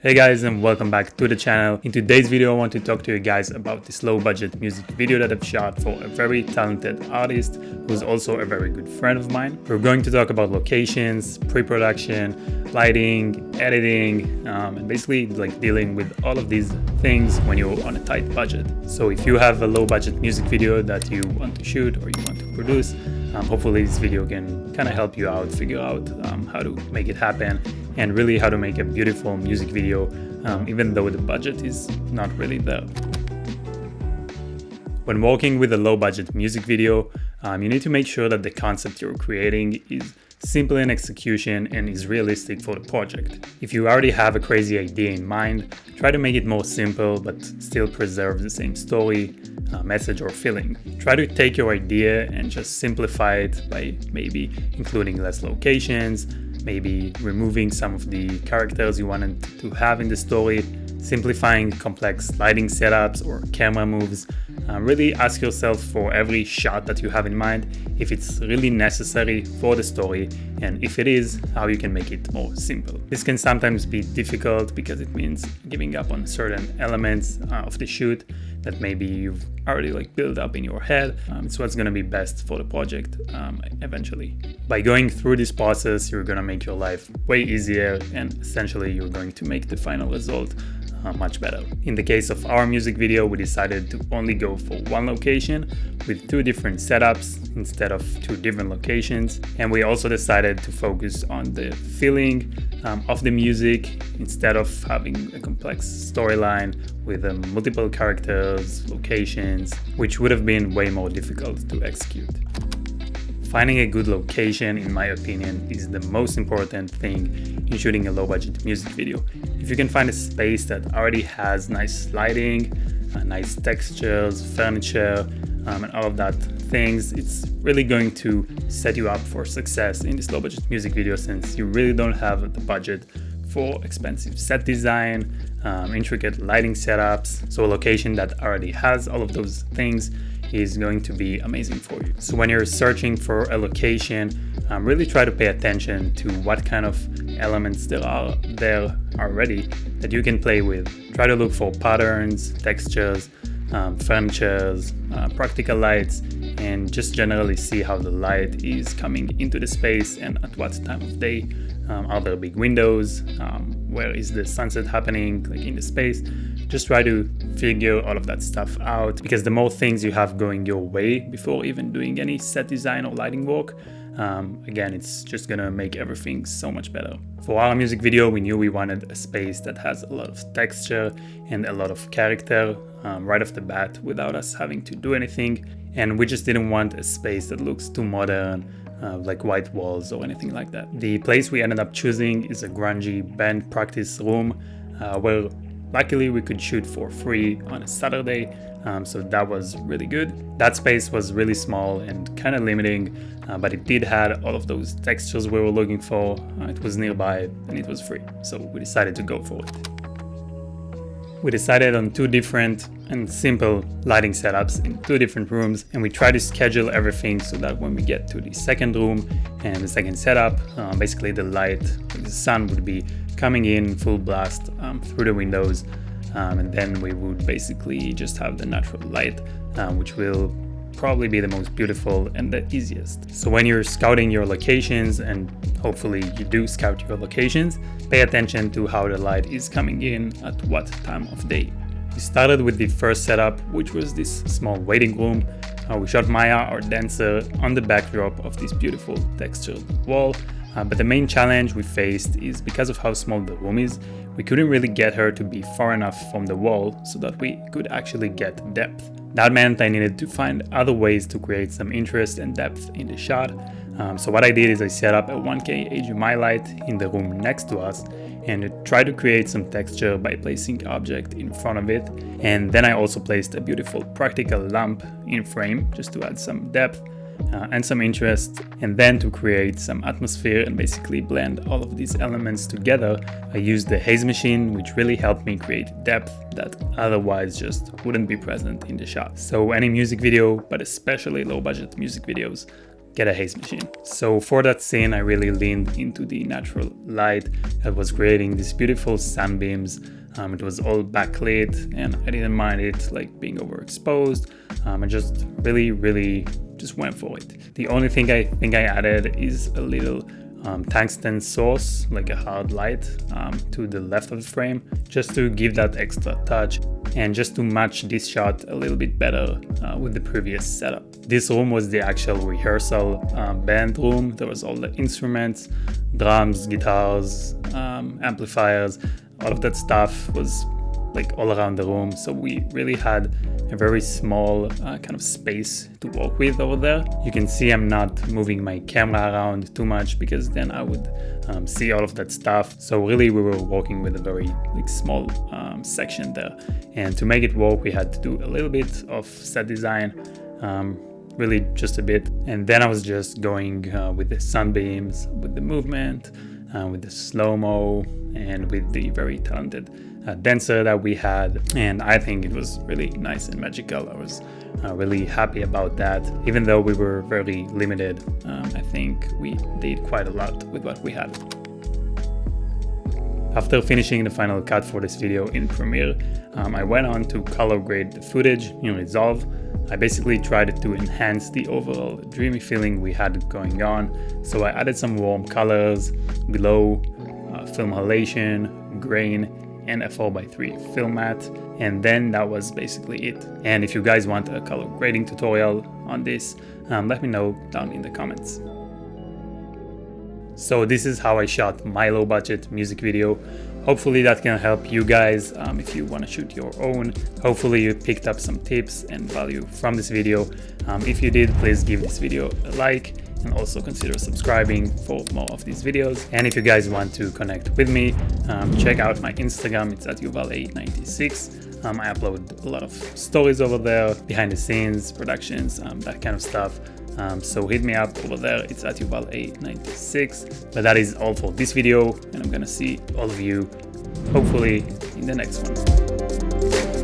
Hey guys, and welcome back to the channel. In today's video I want to talk to you guys about this low budget music video that I've shot for a very talented artist who's also a very good friend of mine. We're going to talk about locations, pre-production, lighting, editing, and basically like dealing with all of these things when you're on a tight budget. So if you have a low budget music video that you want to shoot or you want to produce, hopefully this video can kind of help you out, figure out how to make it happen and really how to make a beautiful music video, even though the budget is not really there. When working with a low budget music video, you need to make sure that the concept you're creating is simple in execution and is realistic for the project. If you already have a crazy idea in mind, try to make it more simple but still preserve the same story, message or feeling. Try to take your idea and just simplify it by maybe including less locations, maybe removing some of the characters you wanted to have in the story, simplifying complex lighting setups or camera moves. Really ask yourself for every shot that you have in mind if it's really necessary for the story, and if it is, how you can make it more simple. This can sometimes be difficult because it means giving up on certain elements of the shoot that maybe you've already built up in your head. It's what's going to be best for the project eventually. By going through this process, you're going to make your life way easier, and essentially you're going to make the final result much better. In the case of our music video, we decided to only go for one location with two different setups instead of two different locations, and we also decided to focus on the feeling of the music instead of having a complex storyline with multiple characters, locations, which would have been way more difficult to execute. Finding a good location, in my opinion, is the most important thing in shooting a low-budget music video. If you can find a space that already has nice lighting, nice textures, furniture, and all of that things, it's really going to set you up for success in this low-budget music video, since you really don't have the budget for expensive set design, intricate lighting setups. So a location that already has all of those things is going to be amazing for you. So when you're searching for a location, really try to pay attention to what kind of elements there are there already that you can play with. Try to look for patterns, textures, furnitures, practical lights, and just generally see how the light is coming into the space and at what time of day. Are there big windows? Where is the sunset happening in the space? Just try to figure all of that stuff out, because the more things you have going your way before even doing any set design or lighting work, again, it's just gonna make everything so much better. For our music video, we knew we wanted a space that has a lot of texture and a lot of character right off the bat without us having to do anything, and we just didn't want a space that looks too modern, like white walls or anything like that. The place we ended up choosing is a grungy band practice room where luckily we could shoot for free on a Saturday, so that was really good. That space was really small and kind of limiting, but it did have all of those textures we were looking for. It was nearby and it was free, so we decided to go for it. We decided on two different and simple lighting setups in two different rooms, and we tried to schedule everything so that when we get to the second room and the second setup, basically the light, the sun would be coming in full blast through the windows, and then we would basically just have the natural light, which will probably be the most beautiful and the easiest. So when you're scouting your locations, and hopefully you do scout your locations, pay attention to how the light is coming in at what time of day. We started with the first setup, which was this small waiting room. We shot Maya, our dancer, on the backdrop of this beautiful textured wall. But the main challenge we faced is because of how small the room is, we couldn't really get her to be far enough from the wall so that we could actually get depth. That meant I needed to find other ways to create some interest and depth in the shot. So what I did is I set up a 1K HDMI light in the room next to us and tried to create some texture by placing object in front of it. And then I also placed a beautiful practical lamp in frame just to add some depth and some interest, and then to create some atmosphere and basically blend all of these elements together, I used the haze machine, which really helped me create depth that otherwise just wouldn't be present in the shot. So any music video, but especially low budget music videos, get a haze machine. So for that scene, I really leaned into the natural light that was creating these beautiful sunbeams. It was all backlit and I didn't mind it like being overexposed. I just really just went for it. The only thing I think I added is a little tungsten source, like a hard light, to the left of the frame, just to give that extra touch and just to match this shot a little bit better with the previous setup. This room was the actual rehearsal band room. There was all the instruments, drums, guitars, amplifiers, all of that stuff was like all around the room. So we really had a very small kind of space to work with over there. You can see I'm not moving my camera around too much because then I would see all of that stuff. So really we were working with a very like small section there. And to make it work, we had to do a little bit of set design, really just a bit. And then I was just going with the sunbeams, with the movement, with the slow-mo, and with the very talented dancer that we had. And I think it was really nice and magical. I was really happy about that. Even though we were very limited, I think we did quite a lot with what we had. After finishing the final cut for this video in Premiere, I went on to color grade the footage in Resolve. I basically tried to enhance the overall dreamy feeling we had going on. So I added some warm colors, glow, film halation, grain, and a 4x3 film mat, and then that was basically it. And if you guys want a color grading tutorial on this, let me know down in the comments. So this is how I shot my low budget music video. Hopefully that can help you guys if you want to shoot your own. Hopefully you picked up some tips and value from this video. If you did, please give this video a like and also consider subscribing for more of these videos. And if you guys want to connect with me, check out my Instagram. It's at Yuval896. I upload a lot of stories over there, behind the scenes, productions, that kind of stuff. So hit me up over there. It's at Yuval896. But that is all for this video, and I'm gonna see all of you hopefully in the next one.